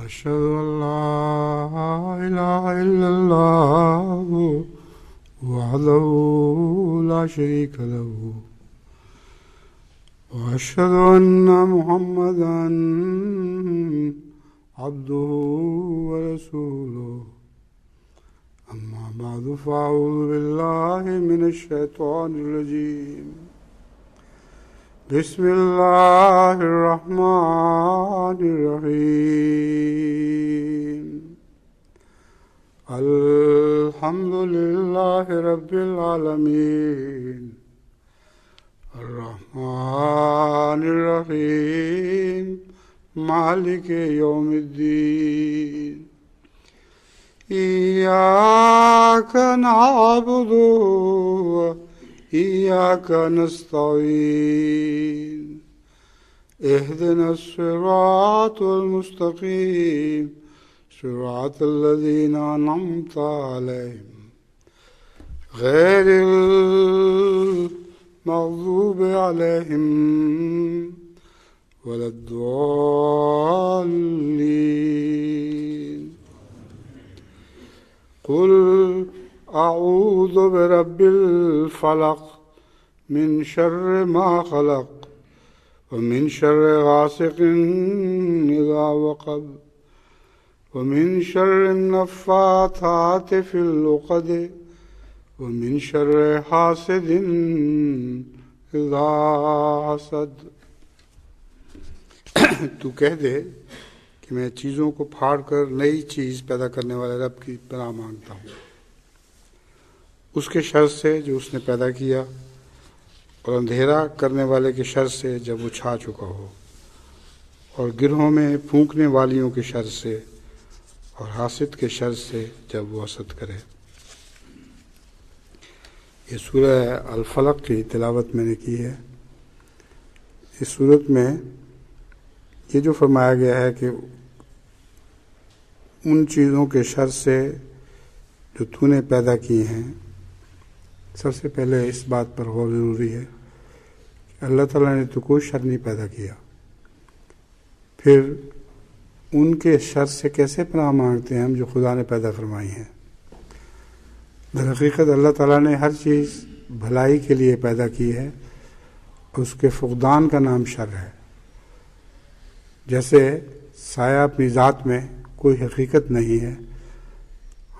أشهد أن لا إله إلا الله وحده لا شريك له وأشهد أن محمدا عبده ورسوله أما بعد فأعوذ بالله من الشيطان الرجيم بسم الله الرحمن الرحيم الحمد لله رب العالمين الرحمن الرحيم مالك يوم الدين إياك نعبد وإياك نستعين اهدنا الصراط المستقيم صراط الذين أنعمت عليهم غير المغضوب عليهم ولا الضالين قل أعوذ برب الفلق من شر ما خلق ومن شر غاسق إذا وقب ومن شر النفاثات في العقد ومن شر حاسد إذا حسد۔ تو کہہ دے کہ میں چیزوں کو پھاڑ کر نئی چیز پیدا کرنے والے رب کی پناہ مانگتا ہوں، اس کے شر سے جو اس نے پیدا کیا، اور اندھیرا کرنے والے کے شر سے جب وہ چھا چکا ہو، اور گرہوں میں پھونکنے والیوں کے شر سے، اور حاسد کے شر سے جب وہ حسد کرے۔ یہ سورہ الفلق کی تلاوت میں نے کی ہے۔ اس صورت میں یہ جو فرمایا گیا ہے کہ ان چیزوں کے شر سے جو تو نے پیدا کی ہیں، سب سے پہلے اس بات پر غور ضروری ہے کہ اللہ تعالیٰ نے تو کوئی شر نہیں پیدا کیا، پھر ان کے شر سے کیسے پناہ مانگتے ہیں ہم جو خدا نے پیدا فرمائی ہیں؟ در حقیقت اللہ تعالیٰ نے ہر چیز بھلائی کے لیے پیدا کی ہے، اور اس کے فقدان کا نام شر ہے۔ جیسے سایہ اپنی ذات میں کوئی حقیقت نہیں ہے،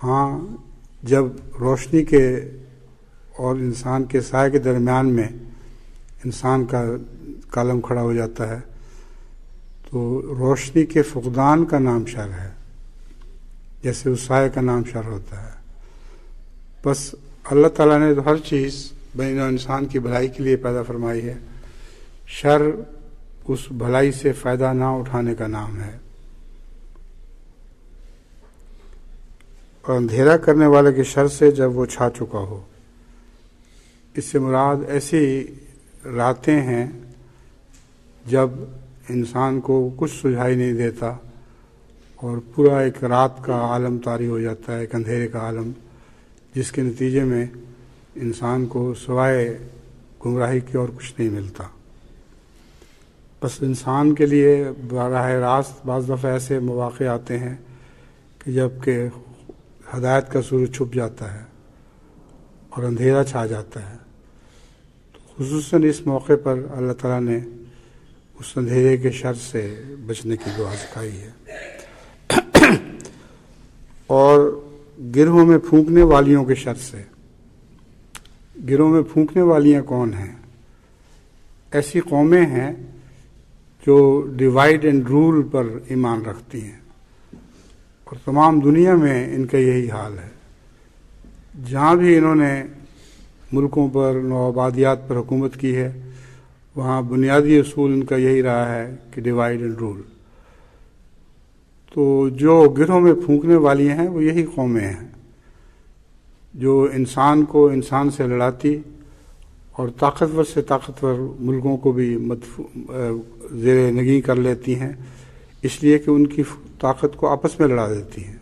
ہاں جب روشنی کے اور انسان کے سائے کے درمیان میں انسان کا کالم کھڑا ہو جاتا ہے تو روشنی کے فقدان کا نام شر ہے، جیسے اس سائے کا نام شر ہوتا ہے۔ بس اللہ تعالیٰ نے تو ہر چیز بنی نوع انسان کی بھلائی کے لیے پیدا فرمائی ہے، شر اس بھلائی سے فائدہ نہ اٹھانے کا نام ہے۔ اور اندھیرا کرنے والے کے شر سے جب وہ چھا چکا ہو، اس سے مراد ایسی راتیں ہیں جب انسان کو کچھ سجھائی نہیں دیتا اور پورا ایک رات کا عالم طاری ہو جاتا ہے، ایک اندھیرے کا عالم، جس کے نتیجے میں انسان کو سوائے گمراہی کے اور کچھ نہیں ملتا۔ بس انسان کے لیے براہ راست بعض دفعہ ایسے مواقع آتے ہیں کہ جب کہ ہدایت کا سورج چھپ جاتا ہے اور اندھیرا چھا جاتا ہے، تو خصوصاً اس موقع پر اللہ تعالیٰ نے اس اندھیرے کے شر سے بچنے کی دعا سکھائی ہے۔ اور گروہوں میں پھونکنے والیوں کے شر سے۔ گروہ میں پھونکنے والیاں کون ہیں؟ ایسی قومیں ہیں جو ڈیوائیڈ اینڈ رول پر ایمان رکھتی ہیں، اور تمام دنیا میں ان کا یہی حال ہے۔ جہاں بھی انہوں نے ملکوں پر، نوآبادیات پر حکومت کی ہے، وہاں بنیادی اصول ان کا یہی رہا ہے کہ ڈیوائیڈ اینڈ رول۔ تو جو گروہ میں پھونکنے والی ہیں وہ یہی قومیں ہیں جو انسان کو انسان سے لڑاتی اور طاقتور سے طاقتور ملکوں کو بھی زیر نگیں کر لیتی ہیں، اس لیے کہ ان کی طاقت کو آپس میں لڑا دیتی ہیں۔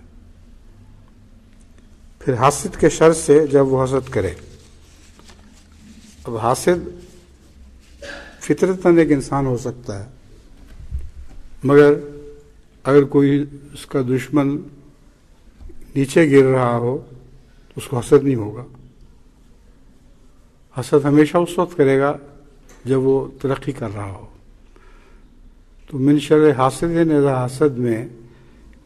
پھر حاسد کے شر سے جب وہ حسد کرے۔ اب حاسد فطرتاً ایک انسان ہو سکتا ہے، مگر اگر کوئی اس کا دشمن نیچے گر رہا ہو تو اس کو حسد نہیں ہوگا. حسد ہمیشہ اس وقت کرے گا جب وہ ترقی کر رہا ہو. تو من شر حاسد اذا حسد میں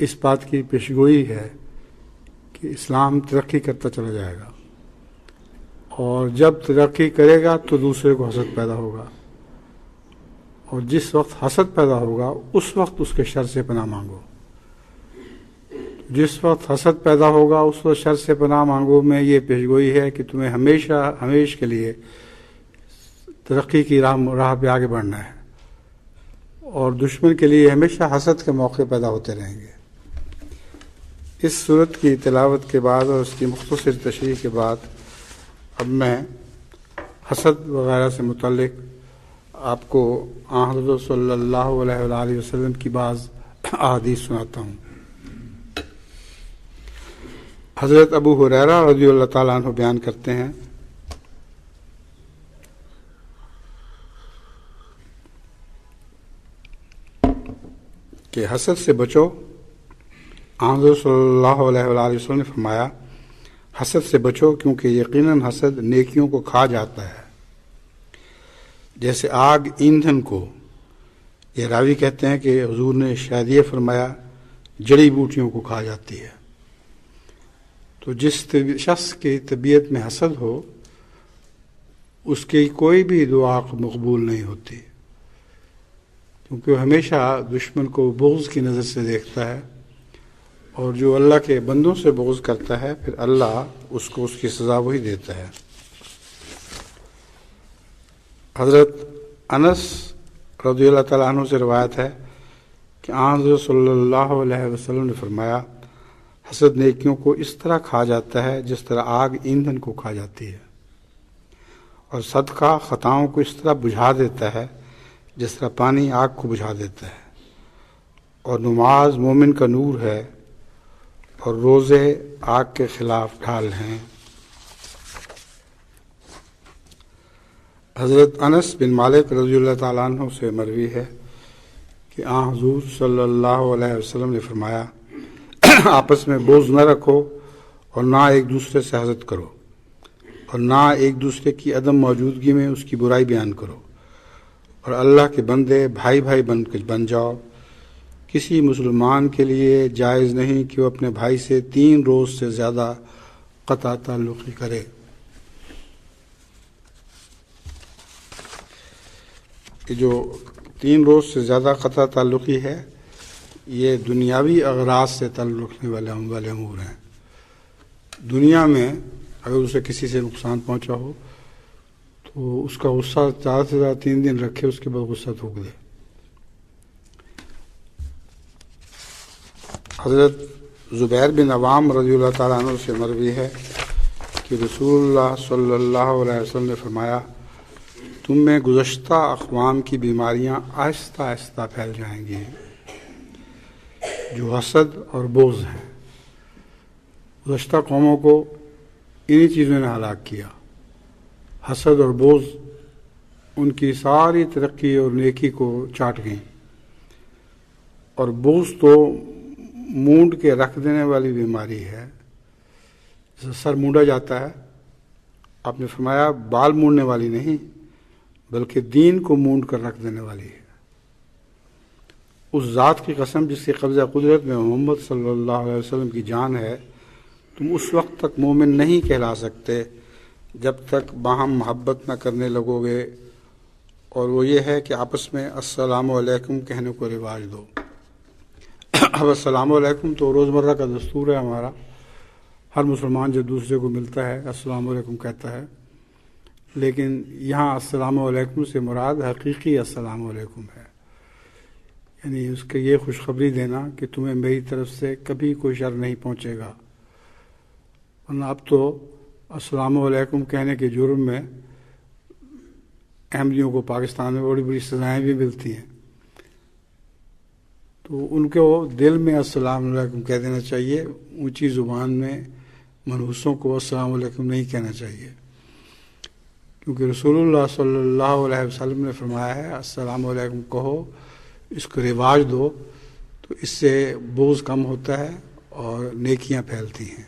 اس بات کی پیشگوئی ہے کہ اسلام ترقی کرتا چلا جائے گا، اور جب ترقی کرے گا تو دوسرے کو حسد پیدا ہوگا، اور جس وقت حسد پیدا ہوگا اس وقت اس کے شر سے پناہ مانگو. جس وقت حسد پیدا ہوگا اس وقت شر سے پناہ مانگو میں یہ پیشگوئی ہے کہ تمہیں ہمیشہ کے لیے ترقی کی راہ پہ آگے بڑھنا ہے، اور دشمن کے لیے ہمیشہ حسد کے موقع پیدا ہوتے رہیں گے. اس صورت کی تلاوت کے بعد اور اس کی مختصر تشریح کے بعد اب میں حسد وغیرہ سے متعلق آپ کو حضرت صلی اللہ علیہ وآلہ وسلم کی بعض احادیث سناتا ہوں. حضرت ابو ہریرہ رضی اللہ تعالیٰ عنہ بیان کرتے ہیں کہ حسد سے بچو. حضرت صلی اللہ علیہ وآلہ وسلم نے فرمایا حسد سے بچو کیونکہ یقیناً حسد نیکیوں کو کھا جاتا ہے جیسے آگ ایندھن کو. یہ راوی کہتے ہیں کہ حضور نے شاید یہ فرمایا جڑی بوٹیوں کو کھا جاتی ہے. تو جس شخص کی طبیعت میں حسد ہو اس کی کوئی بھی دعا مقبول نہیں ہوتی، کیونکہ وہ ہمیشہ دشمن کو بغض کی نظر سے دیکھتا ہے، اور جو اللہ کے بندوں سے بغض کرتا ہے پھر اللہ اس کو اس کی سزا وہی دیتا ہے. حضرت انس رضی اللہ تعالیٰ عنہ سے روایت ہے کہ حضرت صلی اللہ علیہ وسلم نے فرمایا حسد نیکیوں کو اس طرح کھا جاتا ہے جس طرح آگ ایندھن کو کھا جاتی ہے، اور صدقہ خطاؤں کو اس طرح بجھا دیتا ہے جس طرح پانی آگ کو بجھا دیتا ہے، اور نماز مومن کا نور ہے اور روزے آگ کے خلاف ڈھال ہیں. حضرت انس بن مالک رضی اللہ تعالیٰ عنہ سے مروی ہے کہ حضور صلی اللہ علیہ وسلم نے فرمایا آپس میں بغض نہ رکھو اور نہ ایک دوسرے سے حسد کرو، اور نہ ایک دوسرے کی عدم موجودگی میں اس کی برائی بیان کرو، اور اللہ کے بندے بھائی بھائی بن جاؤ. کسی مسلمان کے لیے جائز نہیں کہ وہ اپنے بھائی سے 3 روز سے زیادہ قطع تعلقی کرے. یہ جو 3 روز سے زیادہ قطع تعلقی ہے یہ دنیاوی اغراض سے تعلق رکھنے والے امور ہیں. دنیا میں اگر اسے کسی سے نقصان پہنچا ہو تو اس کا غصہ زیادہ سے زیادہ 3 دن رکھے، اس کے بعد غصہ تھوک دے. حضرت زبیر بن عوام رضی اللہ تعالیٰ عنہ سے مروی ہے کہ رسول اللہ صلی اللہ علیہ وسلم نے فرمایا تم میں گزشتہ اقوام کی بیماریاں آہستہ آہستہ پھیل جائیں گی جو حسد اور بغض ہیں. گزشتہ قوموں کو انہی چیزوں نے ہلاک کیا. حسد اور بغض ان کی ساری ترقی اور نیکی کو چاٹ گئیں، اور بغض تو مونڈ کے رکھ دینے والی بیماری ہے. جیسے سر مونڈا جاتا ہے، آپ نے فرمایا بال مونڈنے والی نہیں بلکہ دین کو مونڈ کر رکھ دینے والی ہے. اس ذات کی قسم جس کے قبضہ قدرت میں محمد صلی اللہ علیہ وسلم کی جان ہے، تم اس وقت تک مومن نہیں کہلا سکتے جب تک باہم محبت نہ کرنے لگو گے، اور وہ یہ ہے کہ آپس میں السلام علیکم کہنے کو رواج دو. اب السلام علیکم تو روزمرہ کا دستور ہے ہمارا، ہر مسلمان جب دوسرے کو ملتا ہے السلام علیکم کہتا ہے، لیکن یہاں السلام علیکم سے مراد حقیقی السلام علیکم ہے، یعنی اس کے یہ خوشخبری دینا کہ تمہیں میری طرف سے کبھی کوئی شر نہیں پہنچے گا. ورنہ اب تو السلام علیکم کہنے کے جرم میں احمدیوں کو پاکستان میں بڑی بڑی سزائیں بھی ملتی ہیں. تو ان کو دل میں السلام علیکم کہہ دینا چاہیے، اونچی زبان میں منحوسوں کو السلام علیکم نہیں کہنا چاہیے، کیونکہ رسول اللہ صلی اللہ علیہ وسلم نے فرمایا ہے السلام علیکم کہو، اس کو رواج دو تو اس سے بوجھ کم ہوتا ہے اور نیکیاں پھیلتی ہیں۔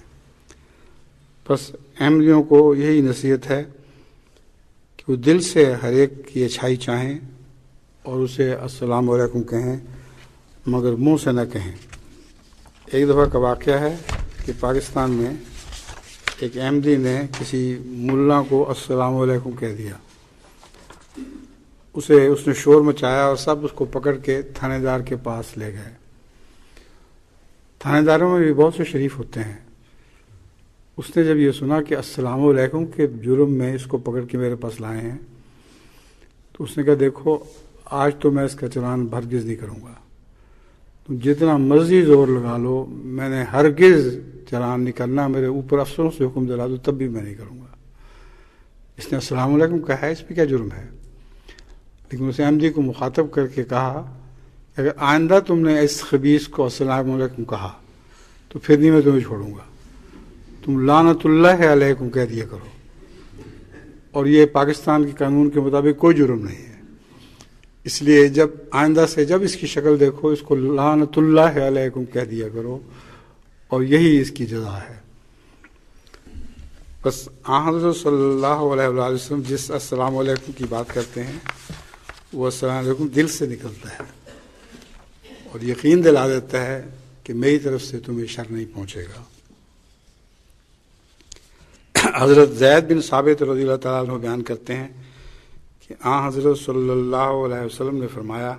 بس احمدیوں کو یہی نصیحت ہے کہ وہ دل سے ہر ایک کی اچھائی چاہیں اور اسے السلام علیکم کہیں، مگر منہ سے نہ کہیں۔ ایک دفعہ کا واقعہ ہے کہ پاکستان میں ایک احمدی نے کسی ملا کو السلام علیکم کہہ دیا، اس نے شور مچایا اور سب اس کو پکڑ کے تھانے دار کے پاس لے گئے۔ تھانے داروں میں بھی بہت سے شریف ہوتے ہیں۔ اس نے جب یہ سنا کہ السلام علیکم کے جرم میں اس کو پکڑ کے میرے پاس لائے ہیں، تو اس نے کہا دیکھو آج تو میں اس کا چلان ہرگز نہیں کروں گا، تم جتنا مرضی زور لگا لو، میں نے ہرگز چلان نہیں کرنا، میرے اوپر افسروں سے حکم دلا دو تب بھی میں نہیں کروں گا۔ اس نے السلام علیکم کہا ہے، اس پہ کیا جرم ہے؟ لیکن اس احمدی کو مخاطب کر کے کہا کہ اگر آئندہ تم نے اس خبیث کو السلام علیکم کہا تو پھر نہیں میں تمہیں چھوڑوں گا، تم لعنت اللہ علیکم کہہ دیا کرو، اور یہ پاکستان کے قانون کے مطابق کوئی جرم نہیں ہے۔ اس لیے جب آئندہ سے جب اس کی شکل دیکھو اس کو لعنت اللہ علیکم کہہ دیا کرو، اور یہی اس کی جزا ہے۔ بس حضرت صلی اللہ علیہ وآلہ وسلم جس السلام علیکم کی بات کرتے ہیں وہ السلام علیکم دل سے نکلتا ہے اور یقین دلا دیتا ہے کہ میری طرف سے تمہیں شر نہیں پہنچے گا۔ حضرت زید بن ثابت رضی اللہ تعالیٰ عنہ بیان کرتے ہیں کہ حضرت صلی اللہ علیہ وسلم نے فرمایا،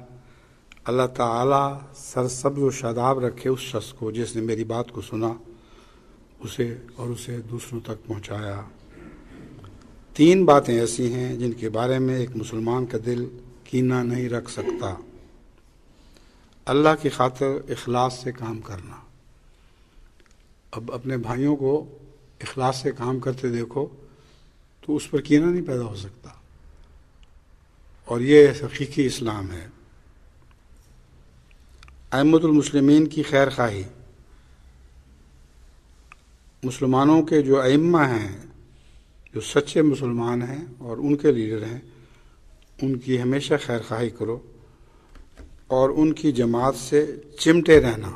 اللہ تعالیٰ سرسبز و شاداب رکھے اس شخص کو جس نے میری بات کو سنا اسے دوسروں تک پہنچایا۔ 3 باتیں ایسی ہیں جن کے بارے میں ایک مسلمان کا دل کینہ نہیں رکھ سکتا۔ اللہ کی خاطر اخلاص سے کام کرنا۔ اب اپنے بھائیوں کو اخلاص سے کام کرتے دیکھو تو اس پر کینہ نہیں پیدا ہو سکتا، اور یہ حقیقی اسلام ہے۔ ائمۃ المسلمین کی خیر خواہی، مسلمانوں کے جو ائمہ ہیں، جو سچے مسلمان ہیں اور ان کے لیڈر ہیں، ان کی ہمیشہ خیر خواہی کرو اور ان کی جماعت سے چمٹے رہنا،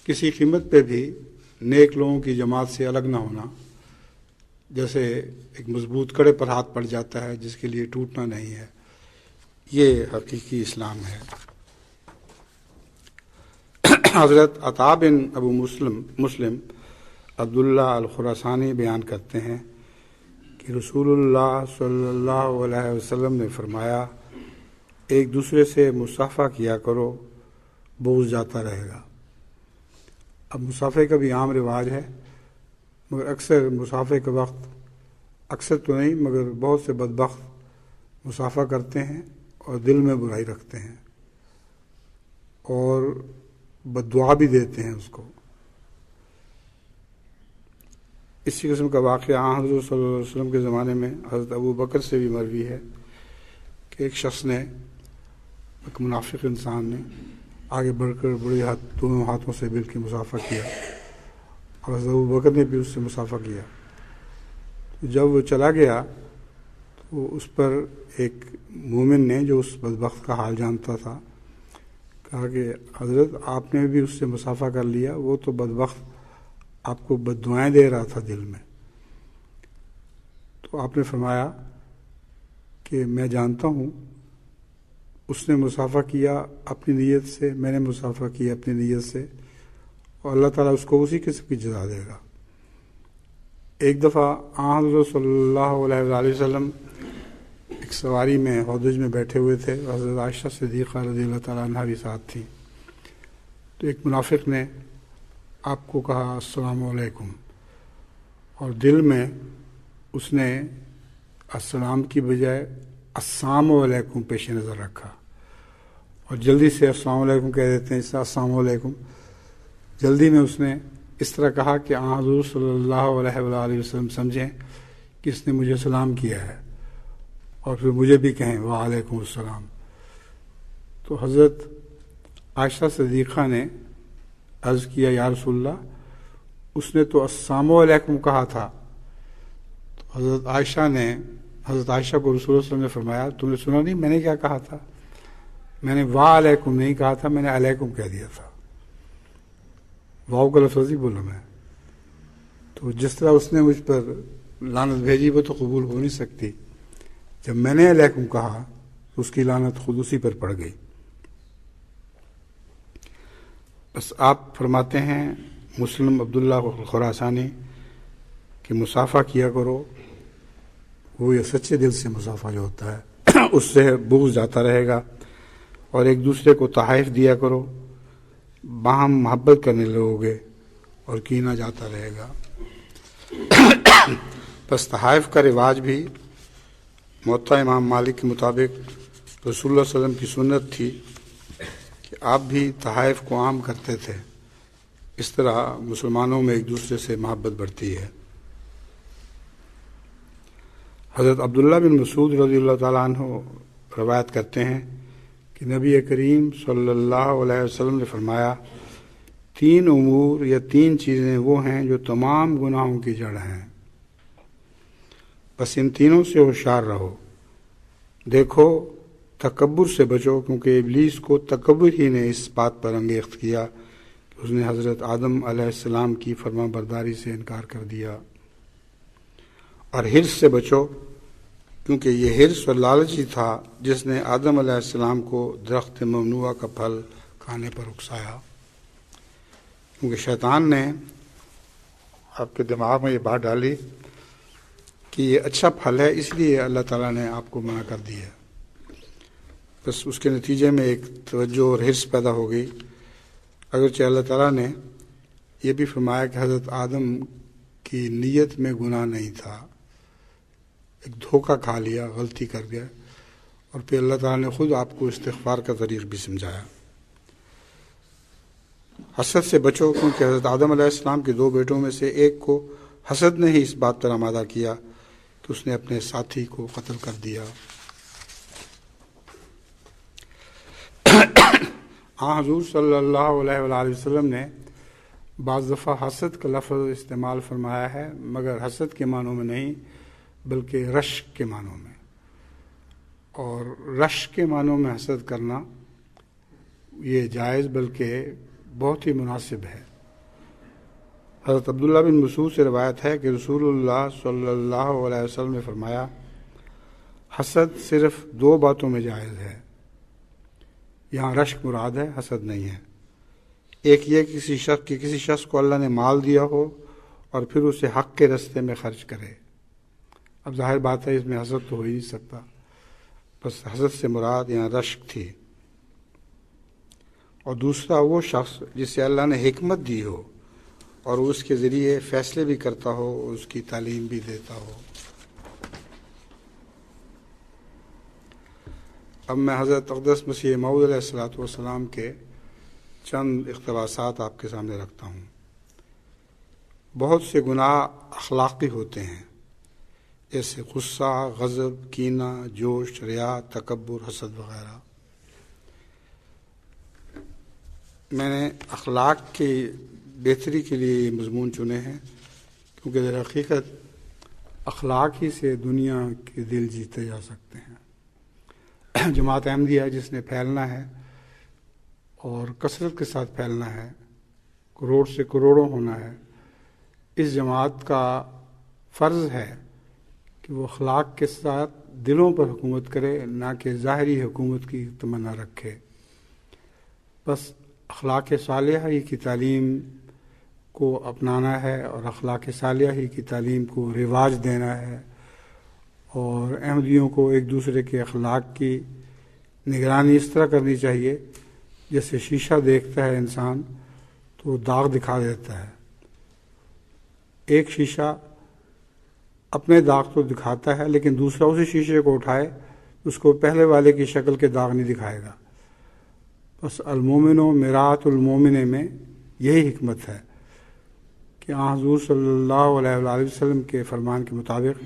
کسی قیمت پہ بھی نیک لوگوں کی جماعت سے الگ نہ ہونا، جیسے ایک مضبوط کڑے پر ہاتھ پڑ جاتا ہے جس کے لیے ٹوٹنا نہیں ہے۔ یہ حقیقی اسلام ہے۔ حضرت عطا بن ابو مسلم عبداللہ الخراسانی بیان کرتے ہیں کہ رسول اللہ صلی اللہ علیہ وسلم نے فرمایا، ایک دوسرے سے مصافحہ کیا کرو، بوجھ جاتا رہے گا۔ اب مصافحے کا بھی عام رواج ہے، مگر اکثر مصافحے کے وقت، اکثر تو نہیں مگر بہت سے بدبخت مصافحہ کرتے ہیں اور دل میں برائی رکھتے ہیں اور بد دعا بھی دیتے ہیں اس کو۔ اسی قسم کا واقعہ حضرت صلی اللہ علیہ وسلم کے زمانے میں حضرت ابو بکر سے بھی مروی ہے کہ ایک شخص نے، ایک منافق انسان نے آگے بڑھ کر دونوں ہاتھوں سے مل کے مصافحہ کیا، اور حضرت ابو بکر نے بھی اس سے مصافحہ کیا۔ جب وہ چلا گیا تو اس پر ایک مومن نے جو اس بدبخت کا حال جانتا تھا کہا کہ حضرت آپ نے بھی اس سے مصافحہ کر لیا، وہ تو بدبخت آپ کو بد دعائیں دے رہا تھا دل میں۔ تو آپ نے فرمایا کہ میں جانتا ہوں اس نے مصافحہ کیا اپنی نیت سے، میں نے مصافحہ کیا اپنی نیت سے، اور اللہ تعالیٰ اس کو اسی قسم کی جزا دے گا۔ ایک دفعہ حضرت صلی اللہ علیہ وآلہ وسلم ایک سواری میں ہودج میں بیٹھے ہوئے تھے، حضرت عائشہ صدیقہ رضی اللہ تعالیٰ عنہ بھی ساتھ تھی۔ تو ایک منافق نے آپ کو کہا السلام علیکم، اور دل میں اس نے السلام کی بجائے السلام علیکم پیش نظر رکھا، اور جلدی سے السلام علیکم کہہ دیتے ہیں، اس سے السلام علیکم۔ جلدی میں اس نے اس طرح کہا کہ حضور صلی اللہ علیہ وآلہ وسلم سمجھیں کہ اس نے مجھے سلام کیا ہے، اور پھر مجھے بھی کہیں وعلیکم السلام۔ تو حضرت عائشہ صدیقہ نے عرض کیا یا رسول اللہ، اس نے تو السلام علیکم کہا تھا۔ تو حضرت عائشہ کو رسول اللہ صلی اللہ علیہ وسلم نے فرمایا، تم نے سنا نہیں میں نے کیا کہا تھا؟ میں نے وعلیکم نہیں کہا تھا، میں نے علیکم کہہ دیا تھا، واو کا لفظ ہی بولا میں. تو جس طرح اس نے مجھ پر لعنت بھیجی وہ تو قبول ہو نہیں سکتی. جب میں نے علیکم کہا تو اس کی لعنت خود اسی پر پڑ گئی. بس آپ فرماتے ہیں مسلم عبداللہ خراسانی کہ مصافحہ کیا کرو، وہ یہ سچے دل سے مصافحہ جو ہوتا ہے اس سے بغض جاتا رہے گا. اور ایک دوسرے کو تحائف دیا کرو، باہم محبت کرنے لگو گے اور کینہ جاتا رہے گا. بس تحائف کا رواج بھی موطا امام مالک کے مطابق رسول اللہ صلی اللہ علیہ وسلم کی سنت تھی کہ آپ بھی تحائف کو عام کرتے تھے. اس طرح مسلمانوں میں ایک دوسرے سے محبت بڑھتی ہے. حضرت عبداللہ بن مسعود رضی اللہ تعالیٰ عنہ روایت کرتے ہیں کہ نبی کریم صلی اللہ علیہ وسلم نے فرمایا 3 امور یا 3 چیزیں وہ ہیں جو تمام گناہوں کی جڑ ہیں، بس ان تینوں سے ہوشیار رہو. دیکھو تکبر سے بچو، کیونکہ ابلیس کو تکبر ہی نے اس بات پر انگیخت کیا کہ اس نے حضرت آدم علیہ السلام کی فرما برداری سے انکار کر دیا. اور حرص سے بچو، کیونکہ یہ حرص اور لالچ ہی تھا جس نے آدم علیہ السلام کو درخت ممنوعہ کا پھل کھانے پر اکسایا. کیونکہ شیطان نے آپ کے دماغ میں یہ بات ڈالی کہ یہ اچھا پھل ہے، اس لیے اللہ تعالیٰ نے آپ کو منع کر دیا. بس اس کے نتیجے میں ایک توجہ اور حرص پیدا ہو گئی. اگرچہ اللہ تعالیٰ نے یہ بھی فرمایا کہ حضرت آدم کی نیت میں گناہ نہیں تھا، ایک دھوکہ کھا لیا، غلطی کر گیا، اور پھر اللہ تعالیٰ نے خود آپ کو استغفار کا طریق بھی سمجھایا. حسد سے بچو، کیونکہ حضرت آدم علیہ السلام کے 2 بیٹوں میں سے ایک کو حسد نے ہی اس بات پر آمادہ کیا کہ اس نے اپنے ساتھی کو قتل کر دیا. حضور صلی اللہ علیہ وآلہ وسلم نے بعض دفعہ حسد کا لفظ استعمال فرمایا ہے، مگر حسد کے معنوں میں نہیں بلکہ رشک کے معنوں میں. اور رشک کے معنوں میں حسد کرنا یہ جائز بلکہ بہت ہی مناسب ہے. حضرت عبداللہ بن مسعود سے روایت ہے کہ رسول اللہ صلی اللہ علیہ وسلم نے فرمایا حسد صرف 2 باتوں میں جائز ہے. یہاں رشک مراد ہے، حسد نہیں ہے. ایک یہ کہ کسی شخص کو اللہ نے مال دیا ہو اور پھر اسے حق کے راستے میں خرچ کرے. اب ظاہر بات ہے اس میں حسد تو ہو ہی نہیں سکتا، بس حسد سے مراد یہاں رشک تھی. اور دوسرا وہ شخص جسے اللہ نے حکمت دی ہو اور اس کے ذریعے فیصلے بھی کرتا ہو اور اس کی تعلیم بھی دیتا ہو. اب میں حضرت اقدس مسیح موعود علیہ الصلوۃ والسلام کے چند اقتباسات آپ کے سامنے رکھتا ہوں. بہت سے گناہ اخلاقی ہوتے ہیں، جیسے غصہ، غضب، کینہ، جوش، ریا، تکبر، حسد وغیرہ. میں نے اخلاق کی بہتری کے لیے یہ مضمون چنے ہیں، کیونکہ در حقیقت اخلاق ہی سے دنیا کے دل جیتے جا سکتے ہیں. جماعت احمدیہ جس نے پھیلنا ہے اور کثرت کے ساتھ پھیلنا ہے، کروڑ سے کروڑوں ہونا ہے، اس جماعت کا فرض ہے کہ وہ اخلاق کے ساتھ دلوں پر حکومت کرے، نہ کہ ظاہری حکومت کی تمنا رکھے. بس اخلاق صالحہ ہی کی تعلیم کو اپنانا ہے اور اخلاق صالحہ ہی کی تعلیم کو رواج دینا ہے. اور احمدیوں کو ایک دوسرے کے اخلاق کی نگرانی اس طرح کرنی چاہیے جیسے شیشہ دیکھتا ہے انسان تو داغ دکھا دیتا ہے. ایک شیشہ اپنے داغ تو دکھاتا ہے لیکن دوسرا اسی شیشے کو اٹھائے اس کو پہلے والے کی شکل کے داغ نہیں دکھائے گا. بس المومن و مرآۃ المومن میں یہی حکمت ہے کہ حضور صلی اللہ علیہ وآلہ وسلم کے فرمان کے مطابق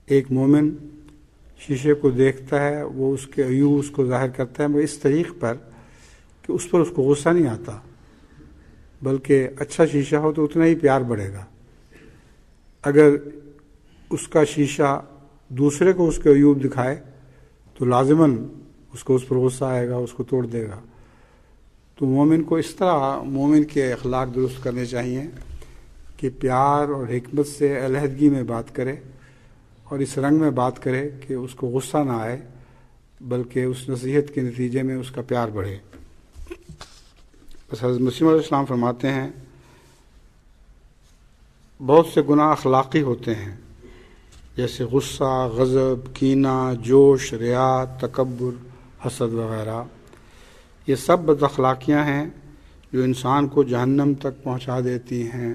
ایک مومن شیشے کو دیکھتا ہے، وہ اس کے عیوب اس کو ظاہر کرتا ہے، مگر اس طریق پر کہ اس پر اس کو غصہ نہیں آتا، بلکہ اچھا شیشہ ہو تو اتنا ہی پیار بڑھے گا. اگر اس کا شیشہ دوسرے کو اس کے عیوب دکھائے تو لازماً اس کو اس پر غصہ آئے گا، اس کو توڑ دے گا. تو مومن کو اس طرح مومن کے اخلاق درست کرنے چاہیے کہ پیار اور حکمت سے علیحدگی میں بات کرے اور اس رنگ میں بات کرے کہ اس کو غصہ نہ آئے، بلکہ اس نصیحت کے نتیجے میں اس کا پیار بڑھے. بس حضرت مسیح علیہ السلام فرماتے ہیں بہت سے گناہ اخلاقی ہوتے ہیں، جیسے غصہ، غضب، کینہ، جوش، ریا، تکبر، حسد وغیرہ. یہ سب بد اخلاقیاں ہیں جو انسان کو جہنم تک پہنچا دیتی ہیں.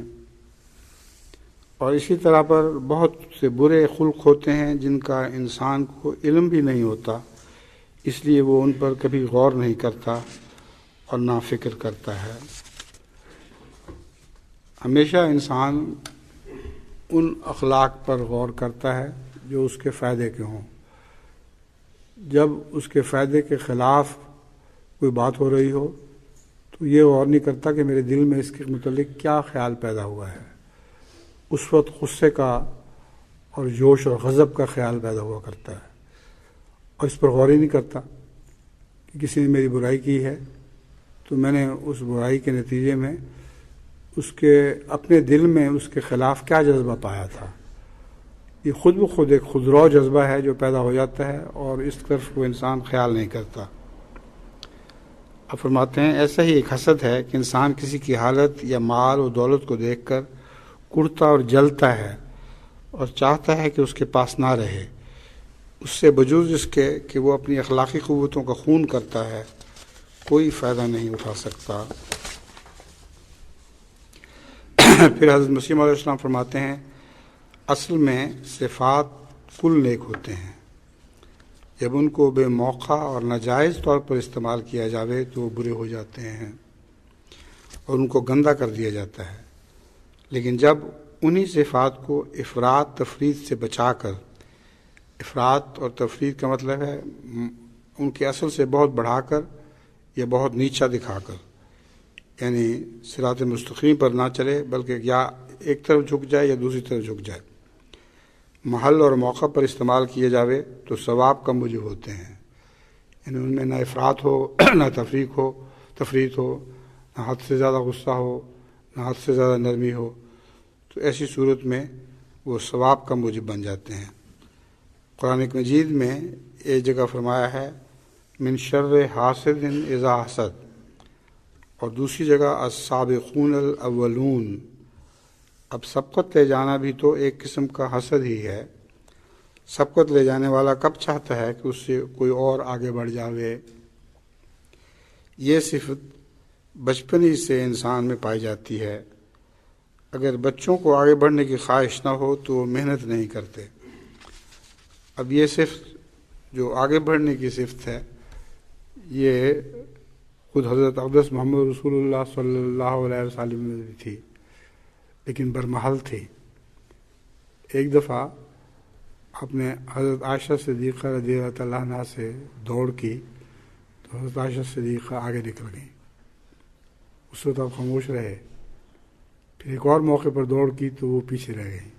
اور اسی طرح پر بہت سے برے خلق ہوتے ہیں جن کا انسان کو علم بھی نہیں ہوتا، اس لیے وہ ان پر کبھی غور نہیں کرتا اور نہ فکر کرتا ہے. ہمیشہ انسان ان اخلاق پر غور کرتا ہے جو اس کے فائدے کے ہوں. جب اس کے فائدے کے خلاف کوئی بات ہو رہی ہو تو یہ غور نہیں کرتا کہ میرے دل میں اس کے متعلق کیا خیال پیدا ہوا ہے. اس وقت غصے کا اور جوش اور غضب کا خیال پیدا ہوا کرتا ہے اور اس پر غور ہی نہیں کرتا کہ کسی نے میری برائی کی ہے تو میں نے اس برائی کے نتیجے میں اس کے اپنے دل میں اس کے خلاف کیا جذبہ پایا تھا. یہ خود بخود ایک خودرو جذبہ ہے جو پیدا ہو جاتا ہے اور اس طرف وہ انسان خیال نہیں کرتا. اب فرماتے ہیں ایسا ہی ایک حسد ہے کہ انسان کسی کی حالت یا مال و دولت کو دیکھ کر کڑتا اور جلتا ہے اور چاہتا ہے کہ اس کے پاس نہ رہے. اس سے بجوز اس کے کہ وہ اپنی اخلاقی قوتوں کا خون کرتا ہے کوئی فائدہ نہیں اٹھا سکتا. پھر حضرت مسیح علیہ السلام فرماتے ہیں اصل میں صفات کل نیک ہوتے ہیں، جب ان کو بے موقع اور ناجائز طور پر استعمال کیا جاوے تو وہ برے ہو جاتے ہیں اور ان کو گندا کر دیا جاتا ہے. لیکن جب انہی صفات کو افراط تفرید سے بچا کر، افراط اور تفرید کا مطلب ہے ان کے اصل سے بہت بڑھا کر یا بہت نیچا دکھا کر، یعنی صراط مستقیم پر نہ چلے بلکہ یا ایک طرف جھک جائے یا دوسری طرف جھک جائے، محل اور موقع پر استعمال کیے جاوے تو ثواب کا موجب ہوتے ہیں. یعنی ان میں نہ افراط ہو، نہ تفرید ہو، نہ حد سے زیادہ غصہ ہو، نہ حد سے زیادہ نرمی ہو، تو ایسی صورت میں وہ ثواب کا موجب بن جاتے ہیں. قرآن مجید میں ایک جگہ فرمایا ہے من شر حاسد اذا حسد، اور دوسری جگہ السابقون الاولون. اب سبقت لے جانا بھی تو ایک قسم کا حسد ہی ہے. سبقت لے جانے والا کب چاہتا ہے کہ اس سے کوئی اور آگے بڑھ جاوے. یہ صفت بچپن ہی سے انسان میں پائی جاتی ہے. اگر بچوں کو آگے بڑھنے کی خواہش نہ ہو تو وہ محنت نہیں کرتے. اب یہ صفت جو آگے بڑھنے کی صفت ہے یہ خود حضرت اقدس محمد رسول اللہ صلی اللہ علیہ وسلم میں بھی تھی، لیکن برمحل تھی. ایک دفعہ آپ نے حضرت عائشہ صدیقہ رضی اللہ تعالیٰ عنہ سے دوڑ کی تو حضرت عائشہ صدیقہ آگے نکل گئیں. اس وقت آپ خاموش رہے. پھر ایک اور موقع پر دوڑ کی تو وہ پیچھے رہ گئیں.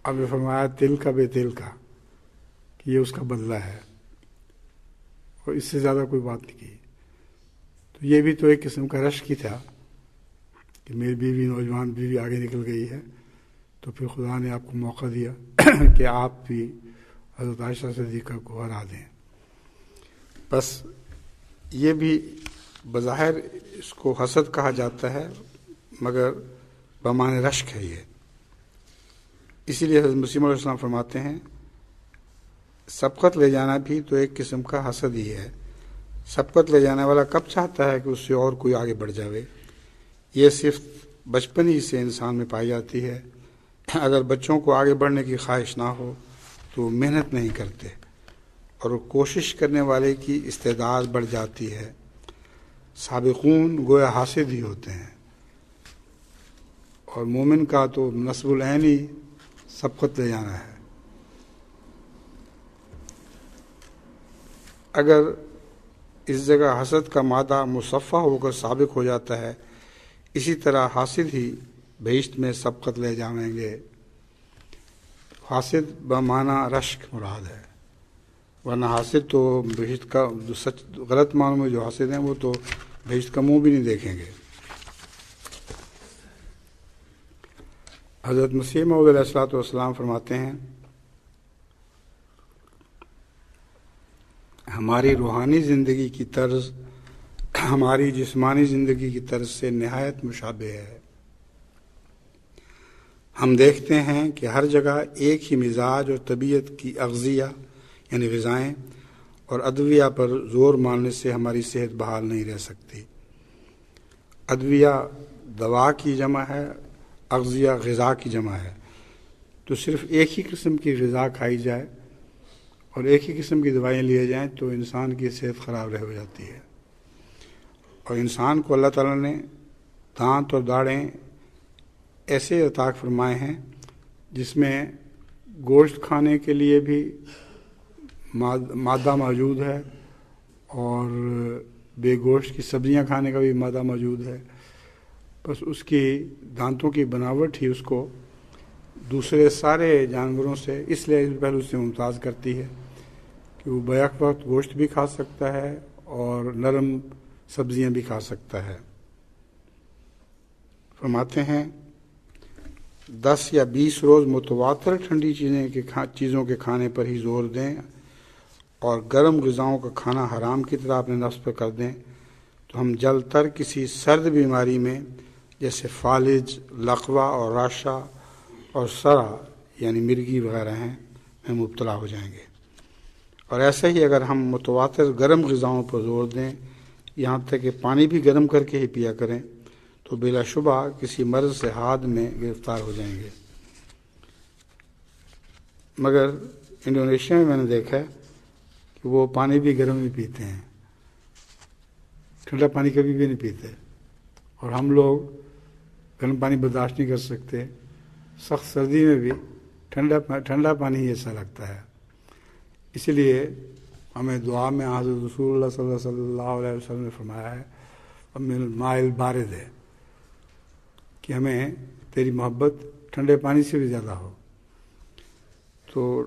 اب نے فرمایا تل کا بے تل کا، کہ یہ اس کا بدلہ ہے، اور اس سے زیادہ کوئی بات نہیں کی. تو یہ بھی تو ایک قسم کا رشک ہی تھا کہ میری بیوی، نوجوان بیوی آگے نکل گئی ہے تو پھر خدا نے آپ کو موقع دیا کہ آپ بھی حضرت عائشہ صدیقہ کو ہرا دیں. بس یہ بھی بظاہر اس کو حسد کہا جاتا ہے مگر بمعنی رشک ہے. یہ اسی لیے حضرت مسیح علیہ السلام فرماتے ہیں سبقت لے جانا بھی تو ایک قسم کا حسد ہی ہے. سبقت لے جانے والا کب چاہتا ہے کہ اس سے اور کوئی آگے بڑھ جاوے. یہ صفت بچپن ہی سے انسان میں پائی جاتی ہے. اگر بچوں کو آگے بڑھنے کی خواہش نہ ہو تو محنت نہیں کرتے اور کوشش کرنے والے کی استعداد بڑھ جاتی ہے. سابقون گویا حاسد ہی ہوتے ہیں، اور مومن کا تو نصب العین ہی سبقت لے جانا ہے. اگر اس جگہ حسد کا مادہ مصفہ ہو کر سابق ہو جاتا ہے، اسی طرح حاسد ہی بہشت میں سبقت لے جائیں گے. حاسد بمعنی رشک مراد ہے. ورنہ حاسد تو بہشت کا جو سچ غلط معنوں میں جو حاسد ہیں وہ تو بہشت کا منہ بھی نہیں دیکھیں گے۔ حضرت مسیح موعود علیہ الصلوۃ والسلام فرماتے ہیں ہماری روحانی زندگی کی طرز ہماری جسمانی زندگی کی طرز سے نہایت مشابہ ہے۔ ہم دیکھتے ہیں کہ ہر جگہ ایک ہی مزاج اور طبیعت کی اغذیہ یعنی غذائیں اور ادویہ پر زور مارنے سے ہماری صحت بحال نہیں رہ سکتی۔ ادویہ دوا کی جمع ہے، اغذیہ غذا کی جمع ہے۔ تو صرف ایک ہی قسم کی غذا کھائی جائے اور ایک ہی قسم کی دوائیں لیے جائیں تو انسان کی صحت خراب ہو جاتی ہے۔ اور انسان کو اللہ تعالیٰ نے دانت اور داڑیں ایسے عطا فرمائے ہیں جس میں گوشت کھانے کے لیے بھی مادہ موجود ہے اور بے گوشت کی سبزیاں کھانے کا بھی مادہ موجود ہے، بس اس کی دانتوں کی بناوٹ ہی اس کو دوسرے سارے جانوروں سے اس لیے اس پہلو سے ممتاز کرتی ہے کہ وہ بیک وقت گوشت بھی کھا سکتا ہے اور نرم سبزیاں بھی کھا سکتا ہے۔ فرماتے ہیں 10 یا 20 روز متواتر ٹھنڈی چیزوں کے کھانے پر ہی زور دیں اور گرم غذاؤں کا کھانا حرام کی طرح اپنے نفس پر کر دیں تو ہم جلد تر کسی سرد بیماری میں جیسے فالج، لقوہ اور راشا اور سرا یعنی مرگی وغیرہ ہیں میں مبتلا ہو جائیں گے۔ اور ایسے ہی اگر ہم متواتر گرم غذاؤں پر زور دیں یہاں تک کہ پانی بھی گرم کر کے ہی پیا کریں تو بلا شبہ کسی مرض سے حاد میں گرفتار ہو جائیں گے۔ مگر انڈونیشیا میں نے دیکھا ہے کہ وہ پانی بھی گرم ہی پیتے ہیں، ٹھنڈا پانی کبھی بھی نہیں پیتے، اور ہم لوگ گرم پانی برداشت نہیں کر سکتے، سخت سردی میں بھی ٹھنڈا پانی ہی ایسا لگتا ہے۔ اسی لیے ہمیں دعا میں حضرت رسول اللہ صلی اللہ علیہ وسلم نے فرمایا ہے من الماء البارد ہے کہ ہمیں تیری محبت ٹھنڈے پانی سے بھی زیادہ ہو۔ تو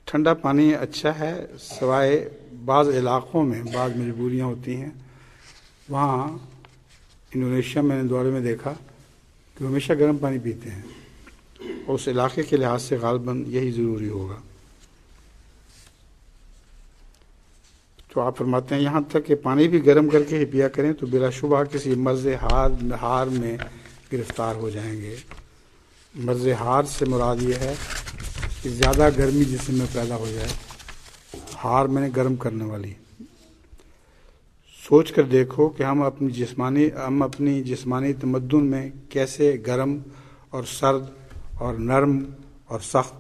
ٹھنڈا پانی اچھا ہے سوائے بعض علاقوں میں بعض مجبوریاں ہوتی ہیں، وہاں انڈونیشیا میں نے دورے میں دیکھا کہ ہمیشہ گرم پانی پیتے ہیں، اور اس علاقے کے لحاظ سے غالباً یہی ضروری ہوگا۔ تو آپ فرماتے ہیں یہاں تک کہ پانی بھی گرم کر کے ہی پیا کریں تو بلا شبہ کسی مرض ہار میں گرفتار ہو جائیں گے۔ مرض ہار سے مراد یہ ہے کہ زیادہ گرمی جسم میں پیدا ہو جائے، ہار میں نے گرم کرنے والی۔ سوچ کر دیکھو کہ ہم اپنی جسمانی تمدن میں کیسے گرم اور سرد اور نرم اور سخت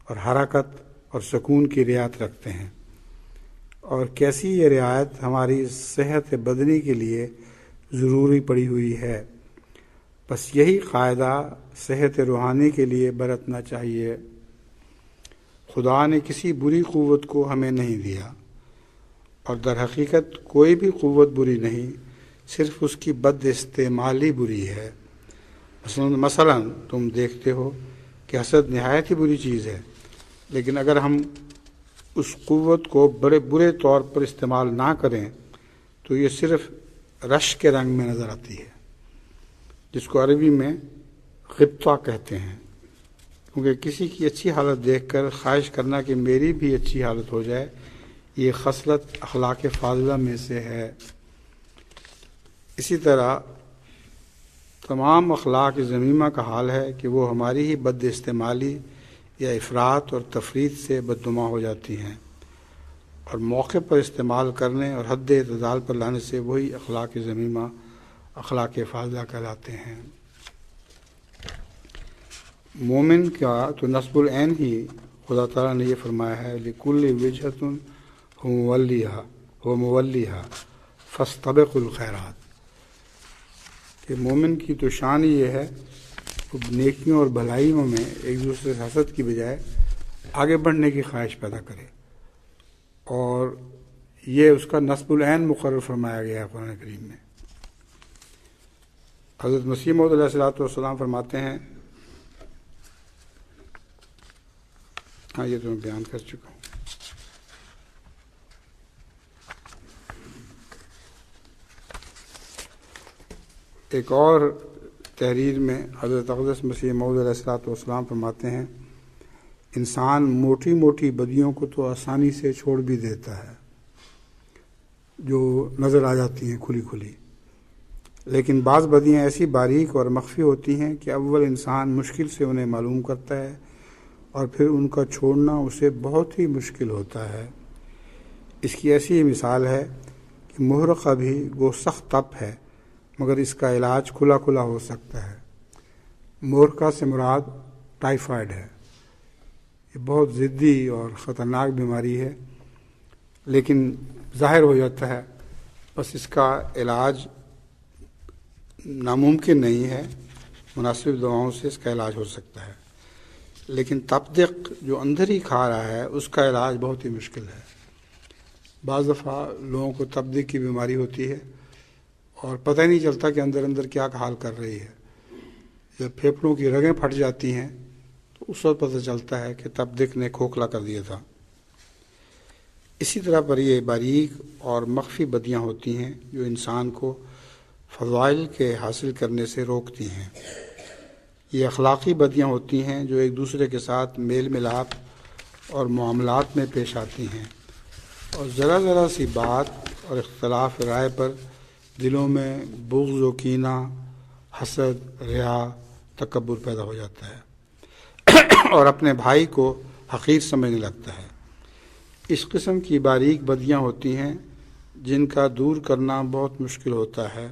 اور حرکت اور سکون کی رعایت رکھتے ہیں، اور کیسی یہ رعایت ہماری صحت بدنی کے لیے ضروری پڑی ہوئی ہے۔ بس یہی قاعدہ صحت روحانی کے لیے برتنا چاہیے۔ خدا نے کسی بری قوت کو ہمیں نہیں دیا، اور در حقیقت کوئی بھی قوت بری نہیں، صرف اس کی بد استعمالی بری ہے۔ مثلا تم دیکھتے ہو کہ حسد نہایت ہی بری چیز ہے، لیکن اگر ہم اس قوت کو بڑے برے طور پر استعمال نہ کریں تو یہ صرف رش کے رنگ میں نظر آتی ہے، جس کو عربی میں غبطہ کہتے ہیں، کیونکہ کسی کی اچھی حالت دیکھ کر خواہش کرنا کہ میری بھی اچھی حالت ہو جائے، یہ خصلت اخلاق فاضلہ میں سے ہے۔ اسی طرح تمام اخلاق ذمیمہ کا حال ہے کہ وہ ہماری ہی بد استعمالی یا افراط اور تفریط سے بدنما ہو جاتی ہیں، اور موقع پر استعمال کرنے اور حد اعتدال پر لانے سے وہی اخلاق ذمیمہ اخلاق فاضلہ کہلاتے ہیں۔ مومن کا تو نصب العین ہی خدا تعالیٰ نے یہ فرمایا ہے لِكُلِّ وِجْهَةٌ هُوَ مُوَلِّيهَا فَاسْتَبِقُوا الْخَيْرَاتِ، کہ مومن کی تو شان یہ ہے کہ نیکیوں اور بھلائیوں میں ایک دوسرے سے حسد کی بجائے آگے بڑھنے کی خواہش پیدا کرے، اور یہ اس کا نصب العین مقرر فرمایا گیا ہے قرآن کریم میں۔ حضرت مسیح موعود علیہ الصلوۃ والسلام فرماتے ہیں، ہاں یہ تو میں بیان کر چکا ہوں، ایک اور تحریر میں حضرت اقدس مسیح موعود علیہ الصلوۃ والسلام فرماتے ہیں انسان موٹی موٹی بدیوں کو تو آسانی سے چھوڑ بھی دیتا ہے جو نظر آ جاتی ہیں کھلی کھلی، لیکن بعض بدیاں ایسی باریک اور مخفی ہوتی ہیں کہ اول انسان مشکل سے انہیں معلوم کرتا ہے اور پھر ان کا چھوڑنا اسے بہت ہی مشکل ہوتا ہے۔ اس کی ایسی مثال ہے کہ محرقہ بھی وہ سخت تپ ہے مگر اس کا علاج کھلا کھلا ہو سکتا ہے۔ محرقہ سے مراد ٹائیفائڈ ہے، یہ بہت ضدی اور خطرناک بیماری ہے، لیکن ظاہر ہو جاتا ہے، بس اس کا علاج ناممکن نہیں ہے، مناسب دواؤں سے اس کا علاج ہو سکتا ہے، لیکن تپدق جو اندر ہی کھا رہا ہے اس کا علاج بہت ہی مشکل ہے۔ بعض دفعہ لوگوں کو تپدق کی بیماری ہوتی ہے اور پتہ ہی نہیں چلتا کہ اندر اندر کیا حال کر رہی ہے۔ جب پھیپھڑوں کی رگیں پھٹ جاتی ہیں تو اس وقت پتہ چلتا ہے کہ تپدق نے کھوکھلا کر دیا تھا۔ اسی طرح پر یہ باریک اور مخفی بدیاں ہوتی ہیں جو انسان کو فضائل کے حاصل کرنے سے روکتی ہیں۔ یہ اخلاقی بدیاں ہوتی ہیں جو ایک دوسرے کے ساتھ میل ملاپ اور معاملات میں پیش آتی ہیں، اور ذرا ذرا سی بات اور اختلاف رائے پر دلوں میں بغض و کینہ، حسد، ریا، تکبر پیدا ہو جاتا ہے اور اپنے بھائی کو حقیر سمجھنے لگتا ہے۔ اس قسم کی باریک بدیاں ہوتی ہیں جن کا دور کرنا بہت مشکل ہوتا ہے،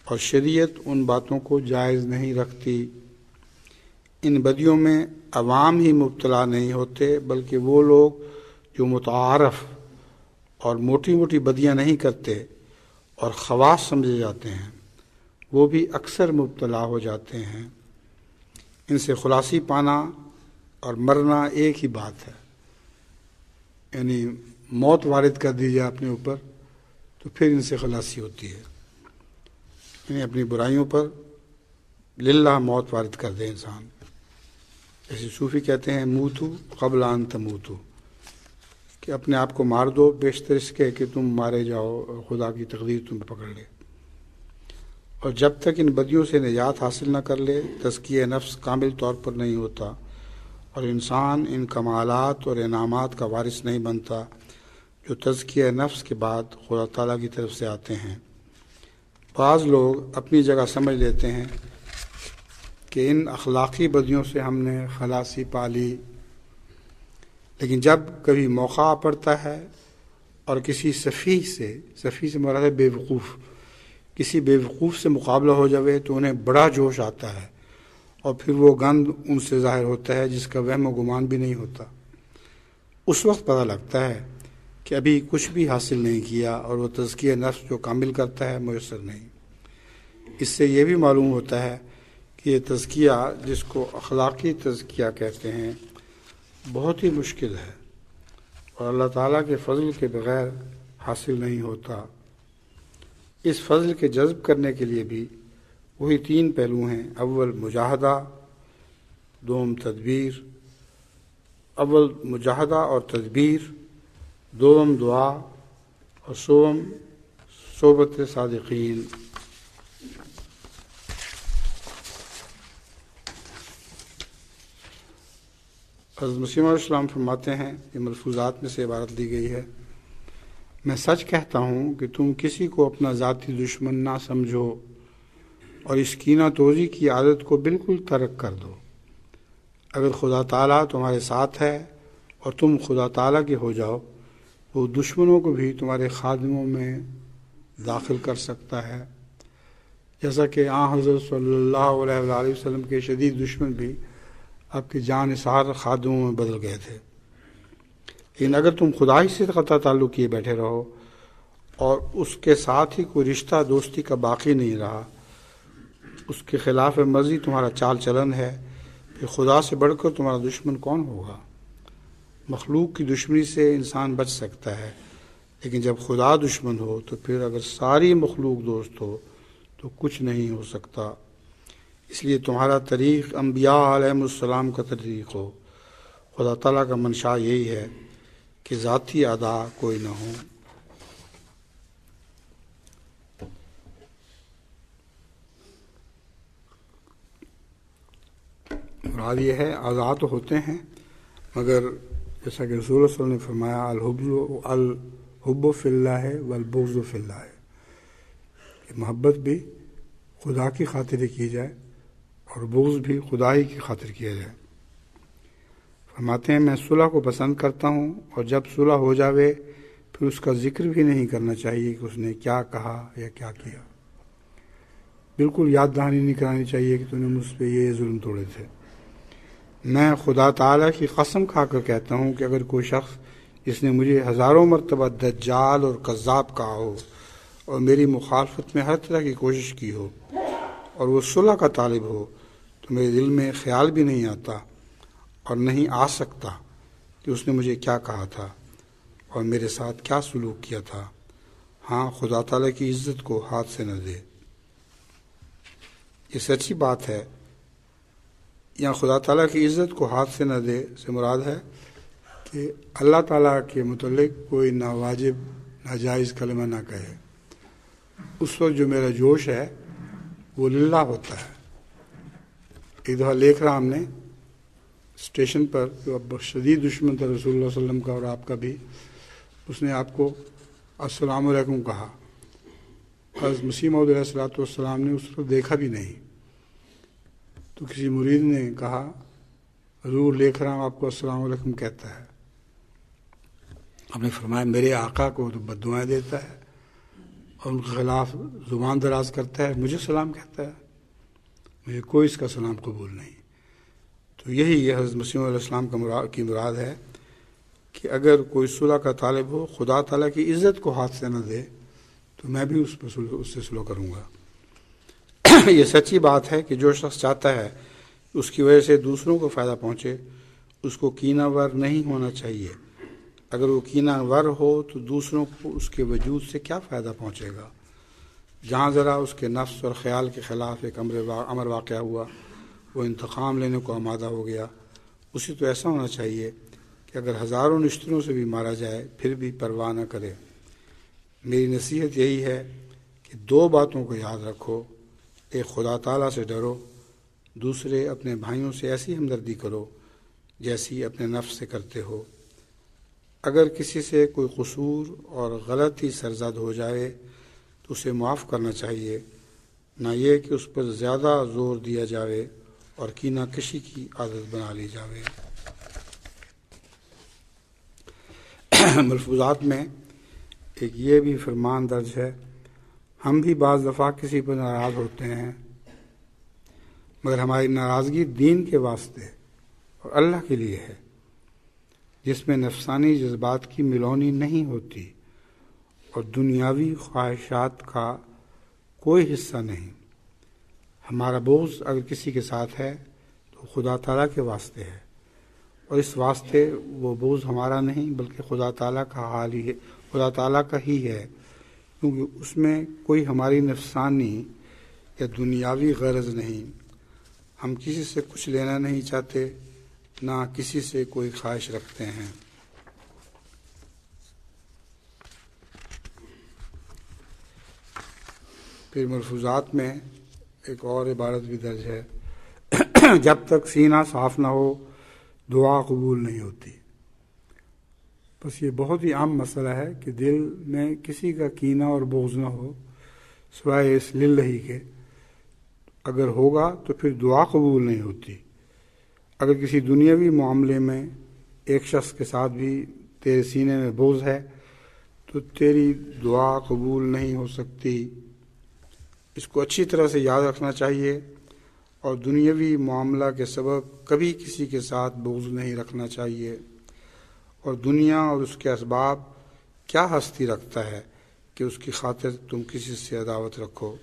اور شریعت ان باتوں کو جائز نہیں رکھتی۔ ان بدیوں میں عوام ہی مبتلا نہیں ہوتے بلکہ وہ لوگ جو متعارف اور موٹی موٹی بدیاں نہیں کرتے اور خواص سمجھے جاتے ہیں وہ بھی اکثر مبتلا ہو جاتے ہیں۔ ان سے خلاصی پانا اور مرنا ایک ہی بات ہے، یعنی موت وارد کر دی جائے اپنے اوپر تو پھر ان سے خلاصی ہوتی ہے، یعنی اپنی برائیوں پر للہ موت وارد کر دے انسان۔ جیسے صوفی کہتے ہیں موتو قبل ان تموتو، کہ اپنے آپ کو مار دو بیشتر اس کے کہ تم مارے جاؤ اور خدا کی تقدیر تم پہ پکڑ لے۔ اور جب تک ان بدیوں سے نجات حاصل نہ کر لے تزکیہ نفس کامل طور پر نہیں ہوتا اور انسان ان کمالات اور انعامات کا وارث نہیں بنتا جو تزکیہ نفس کے بعد خدا تعالیٰ کی طرف سے آتے ہیں۔ بعض لوگ اپنی جگہ سمجھ لیتے ہیں کہ ان اخلاقی بدیوں سے ہم نے خلاصی پا لی، لیکن جب کبھی موقع پڑتا ہے اور کسی سفیہ سے مراد ہے کسی بے وقوف سے مقابلہ ہو جاوے تو انہیں بڑا جوش آتا ہے اور پھر وہ گند ان سے ظاہر ہوتا ہے جس کا وہم و گمان بھی نہیں ہوتا۔ اس وقت پتہ لگتا ہے کہ ابھی کچھ بھی حاصل نہیں کیا اور وہ تزکیہ نفس جو کامل کرتا ہے میسر نہیں۔ اس سے یہ بھی معلوم ہوتا ہے کہ یہ تزکیہ جس کو اخلاقی تزکیہ کہتے ہیں بہت ہی مشکل ہے اور اللہ تعالیٰ کے فضل کے بغیر حاصل نہیں ہوتا۔ اس فضل کے جذب کرنے کے لیے بھی وہی 3 پہلو ہیں، اول مجاہدہ، دوم تدبیر، اول مجاہدہ اور تدبیر، دوم دعا اور سوم صحبت صادقین۔ حضرت مسیح علیہ السلام فرماتے ہیں، یہ ملفوظات میں سے عبارت دی گئی ہے، میں سچ کہتا ہوں کہ تم کسی کو اپنا ذاتی دشمن نہ سمجھو اور اس کینہ توزی کی عادت کو بالکل ترک کر دو۔ اگر خدا تعالیٰ تمہارے ساتھ ہے اور تم خدا تعالیٰ کے ہو جاؤ، وہ دشمنوں کو بھی تمہارے خادموں میں داخل کر سکتا ہے، جیسا کہ حضرت صلی اللہ علیہ وآلہ وسلم کے شدید دشمن بھی آپ کے جان نثار خادموں میں بدل گئے تھے۔ لیکن اگر تم خدا ہی سے قطع تعلق کیے بیٹھے رہو اور اس کے ساتھ ہی کوئی رشتہ دوستی کا باقی نہیں رہا، اس کے خلاف مرضی تمہارا چال چلن ہے، پھر خدا سے بڑھ کر تمہارا دشمن کون ہوگا؟ مخلوق کی دشمنی سے انسان بچ سکتا ہے، لیکن جب خدا دشمن ہو تو پھر اگر ساری مخلوق دوست ہو تو کچھ نہیں ہو سکتا۔ اس لیے تمہارا طریق انبیاء علیہ السلام کا طریق ہو۔ خدا تعالیٰ کا منشا یہی ہے کہ ذاتی اعداء کوئی نہ ہو۔ مراد یہ ہے آزاد تو ہوتے ہیں، مگر جیسا کہ رسول اللہ صلی اللہ علیہ وسلم نے فرمایا الحب فی اللہ ہے والبغض فی اللہ ہے، کہ محبت بھی خدا کی خاطر کی جائے اور بغض بھی خدا ہی کی خاطر کیا جائے۔ فرماتے ہیں میں صلح کو پسند کرتا ہوں، اور جب صلح ہو جاوے پھر اس کا ذکر بھی نہیں کرنا چاہیے کہ اس نے کیا کہا یا کیا کیا، بالکل یاد دہانی نہیں کرانی چاہیے کہ تو نے مجھ پہ یہ ظلم توڑے تھے۔ میں خدا تعالیٰ کی قسم کھا کر کہتا ہوں کہ اگر کوئی شخص جس نے مجھے ہزاروں مرتبہ دجال اور کذاب کہا ہو اور میری مخالفت میں ہر طرح کی کوشش کی ہو اور وہ صلح کا طالب ہو، تو میرے دل میں خیال بھی نہیں آتا اور نہیں آ سکتا کہ اس نے مجھے کیا کہا تھا اور میرے ساتھ کیا سلوک کیا تھا۔ ہاں، خدا تعالیٰ کی عزت کو ہاتھ سے نہ دے۔ یہ سچی بات ہے، یا خدا تعالیٰ کی عزت کو ہاتھ سے نہ دے سے مراد ہے کہ اللہ تعالیٰ کے متعلق کوئی ناواجب ناجائز کلمہ نہ کہے۔ اس وقت جو میرا جوش ہے وہ للہ ہوتا ہے۔ ایک دفعہ لکھ رہا ہم نے اسٹیشن پر، جو اب شدید دشمن تھا رسول اللہ صلی اللہ علیہ وسلم کا اور آپ کا بھی، اس نے آپ کو السلام علیکم کہا۔ حضرت مسیح موعود علیہ الصلوۃ والسلام نے اس کو دیکھا بھی نہیں، تو کسی مرید نے کہا حضور لکھ رہا ہوں آپ کو السلام علیکم کہتا ہے۔ آپ نے فرمایا میرے آقا کو تو بد دعائیں دیتا ہے اور ان کے خلاف زبان دراز کرتا ہے، مجھے سلام کہتا ہے، مجھے کوئی اس کا سلام قبول نہیں۔ تو یہی یہ حضرت مسیح علیہ السلام کی مراد ہے کہ اگر کوئی صلح کا طالب ہو، خدا تعالیٰ کی عزت کو ہاتھ سے نہ دے، تو میں بھی اس سے صلح کروں گا۔ یہ سچی بات ہے کہ جو شخص چاہتا ہے کہ اس کی وجہ سے دوسروں کو فائدہ پہنچے، اس کو کینہ ور نہیں ہونا چاہیے۔ اگر وہ کینہ ور ہو تو دوسروں کو اس کے وجود سے کیا فائدہ پہنچے گا؟ جہاں ذرا اس کے نفس اور خیال کے خلاف ایک امر واقع ہوا، وہ انتقام لینے کو آمادہ ہو گیا۔ اسے تو ایسا ہونا چاہیے کہ اگر ہزاروں نشتروں سے بھی مارا جائے پھر بھی پرواہ نہ کرے۔ میری نصیحت یہی ہے کہ دو باتوں کو یاد رکھو، ایک خدا تعالیٰ سے ڈرو، دوسرے اپنے بھائیوں سے ایسی ہمدردی کرو جیسی اپنے نفس سے کرتے ہو۔ اگر کسی سے کوئی قصور اور غلطی سرزد ہو جائے تو اسے معاف کرنا چاہیے، نہ یہ کہ اس پر زیادہ زور دیا جاوے اور کینہ کشی کی عادت بنا لی جاوے۔ ملفوظات میں ایک یہ بھی فرمان درج ہے، ہم بھی بعض دفعہ کسی پر ناراض ہوتے ہیں، مگر ہماری ناراضگی دین کے واسطے اور اللہ کے لیے ہے، جس میں نفسانی جذبات کی ملونی نہیں ہوتی اور دنیاوی خواہشات کا کوئی حصہ نہیں۔ ہمارا بغض اگر کسی کے ساتھ ہے تو خدا تعالیٰ کے واسطے ہے، اور اس واسطے وہ بغض ہمارا نہیں بلکہ خدا تعالیٰ کا حال ہی ہے، خدا تعالیٰ کا ہی ہے، کیونکہ اس میں کوئی ہماری نفسانی یا دنیاوی غرض نہیں۔ ہم کسی سے کچھ لینا نہیں چاہتے، نہ کسی سے کوئی خواہش رکھتے ہیں۔ پھر ملفوظات میں ایک اور عبارت بھی درج ہے، جب تک سینہ صاف نہ ہو دعا قبول نہیں ہوتی۔ بس یہ بہت ہی عام مسئلہ ہے کہ دل میں کسی کا کینہ اور بغض نہ ہو سوائے اس للہ کے، اگر ہوگا تو پھر دعا قبول نہیں ہوتی۔ اگر کسی دنیاوی معاملے میں ایک شخص کے ساتھ بھی تیرے سینے میں بغض ہے تو تیری دعا قبول نہیں ہو سکتی۔ اس کو اچھی طرح سے یاد رکھنا چاہیے، اور دنیاوی معاملہ کے سبب کبھی کسی کے ساتھ بغض نہیں رکھنا چاہیے، اور دنیا اور اس کے اسباب کیا ہستی رکھتا ہے کہ اس کی خاطر تم کسی سے عداوت رکھو۔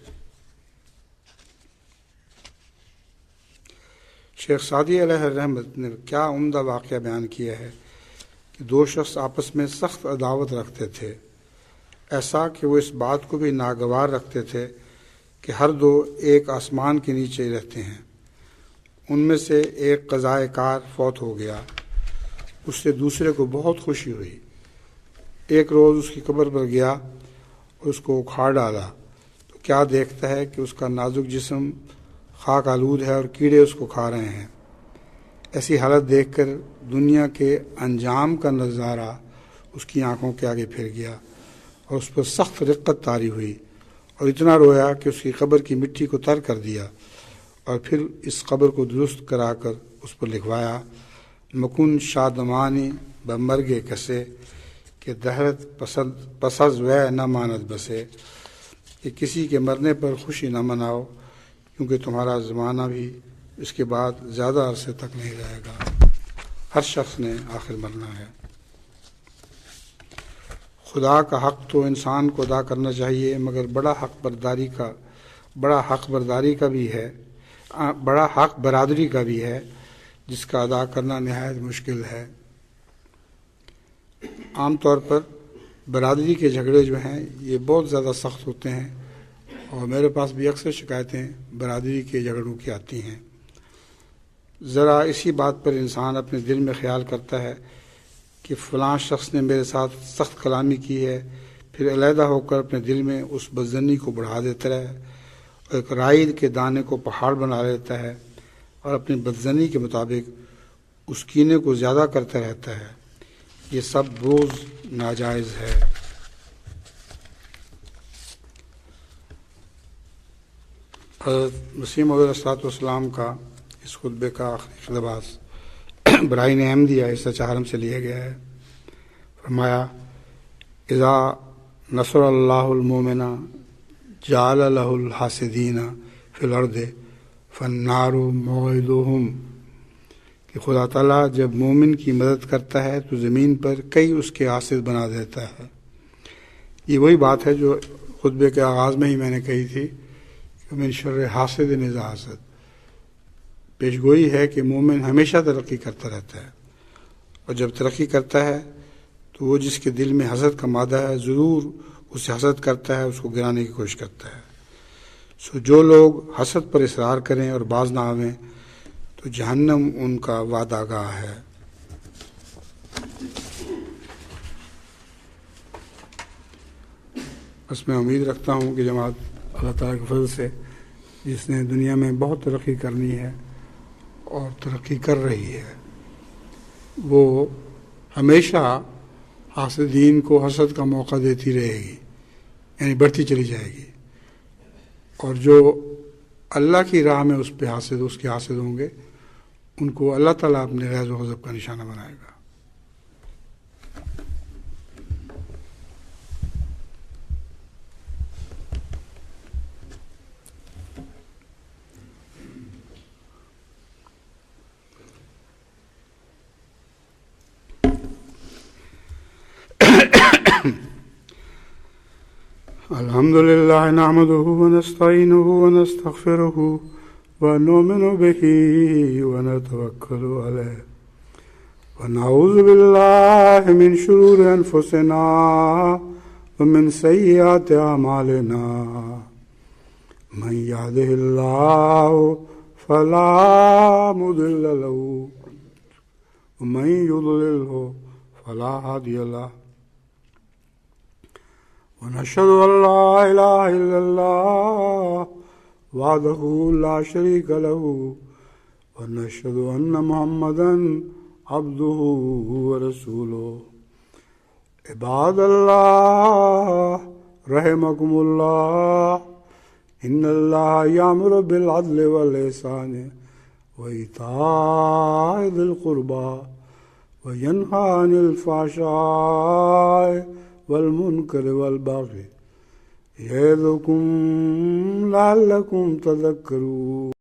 شیخ سعدی علیہ الرحمت نے کیا عمدہ واقعہ بیان کیا ہے کہ دو شخص آپس میں سخت عداوت رکھتے تھے، ایسا کہ وہ اس بات کو بھی ناگوار رکھتے تھے کہ ہر دو ایک آسمان کے نیچے رہتے ہیں۔ ان میں سے ایک قضائے کار فوت ہو گیا، اس سے دوسرے کو بہت خوشی ہوئی۔ ایک روز اس کی قبر پر گیا اور اس کو اکھاڑ ڈالا تو کیا دیکھتا ہے کہ اس کا نازک جسم خاک آلود ہے اور کیڑے اس کو کھا رہے ہیں۔ ایسی حالت دیکھ کر دنیا کے انجام کا نظارہ اس کی آنکھوں کے آگے پھر گیا اور اس پر سخت رقت طاری ہوئی اور اتنا رویا کہ اس کی قبر کی مٹی کو تر کر دیا اور پھر اس قبر کو درست کرا کر اس پر لکھوایا مکن شادمانی بمرگ کسے کہ دہرت پسز وے نہ ماند بسے، کہ کسی کے مرنے پر خوشی نہ مناؤ کیونکہ تمہارا زمانہ بھی اس کے بعد زیادہ عرصے تک نہیں رہے گا، ہر شخص نے آخر مرنا ہے۔ خدا کا حق تو انسان کو ادا کرنا چاہیے، مگر بڑا حق برادری کا بھی ہے جس کا ادا کرنا نہایت مشکل ہے۔ عام طور پر برادری کے جھگڑے جو ہیں یہ بہت زیادہ سخت ہوتے ہیں اور میرے پاس بھی اکثر شکایتیں برادری کے جھگڑوں کی آتی ہیں۔ ذرا اسی بات پر انسان اپنے دل میں خیال کرتا ہے کہ فلاں شخص نے میرے ساتھ سخت کلامی کی ہے، پھر علیحدہ ہو کر اپنے دل میں اس بدظنی کو بڑھا دیتا ہے اور ایک رائی کے دانے کو پہاڑ بنا لیتا ہے اور اپنی بدظنی کے مطابق اس کینے کو زیادہ کرتا رہتا ہے۔ یہ سب بوجھ ناجائز ہے۔ حضرت مسیح موعود علیہ السلام کا اس خطبے کا آخری اقتباس برائن احمدیہ حصہ چہارم سے لیا گیا ہے۔ فرمایا اذا نصر اللہ المومن جعل لہ الحاسدین فی الارض فالنار موعدہم، کہ خدا تعالیٰ جب مومن کی مدد کرتا ہے تو زمین پر کئی اس کے حاسد بنا دیتا ہے۔ یہ وہی بات ہے جو خطبے کے آغاز میں ہی میں نے کہی تھی کہ من شر حاسد اذا حسد، پیشگوئی ہے کہ مومن ہمیشہ ترقی کرتا رہتا ہے اور جب ترقی کرتا ہے تو وہ جس کے دل میں حسد کا مادہ ہے ضرور اسے حسد کرتا ہے، اس کو گرانے کی کوشش کرتا ہے۔ سو جو لوگ حسد پر اصرار کریں اور باز نہ آویں تو جہنم ان کا وعدہ گاہ ہے۔ بس میں امید رکھتا ہوں کہ جماعت اللہ تعالیٰ کے فضل سے جس نے دنیا میں بہت ترقی کرنی ہے اور ترقی کر رہی ہے، وہ ہمیشہ حاسدین کو حسد کا موقع دیتی رہے گی، یعنی بڑھتی چلی جائے گی، اور جو اللہ کی راہ میں اس کے حاسد ہوں گے ان کو اللہ تعالیٰ اپنے غیظ و غضب کا نشانہ بنائے گا۔ الحمد للہ نحمدہ ونستعینہ ونستغفرہ ونؤمن بہ ونتوکل علیہ ونعوذ باللہ من شرور انفسنا ومن سیئات اعمالنا من یہدہ اللہ فلا مضل لہ ومن یضللہ فلا ہادی لہ ونشهد أن لا إله إلا الله وحده لا شريك له ونشهد أن محمدا عبده ورسوله عباد الله رحمكم الله إن الله يأمر بالعدل والإحسان وإيتاء ذي القربى وينهى عن الفحشاء والمنکر والبغی یعظکم لعلکم تذکرون۔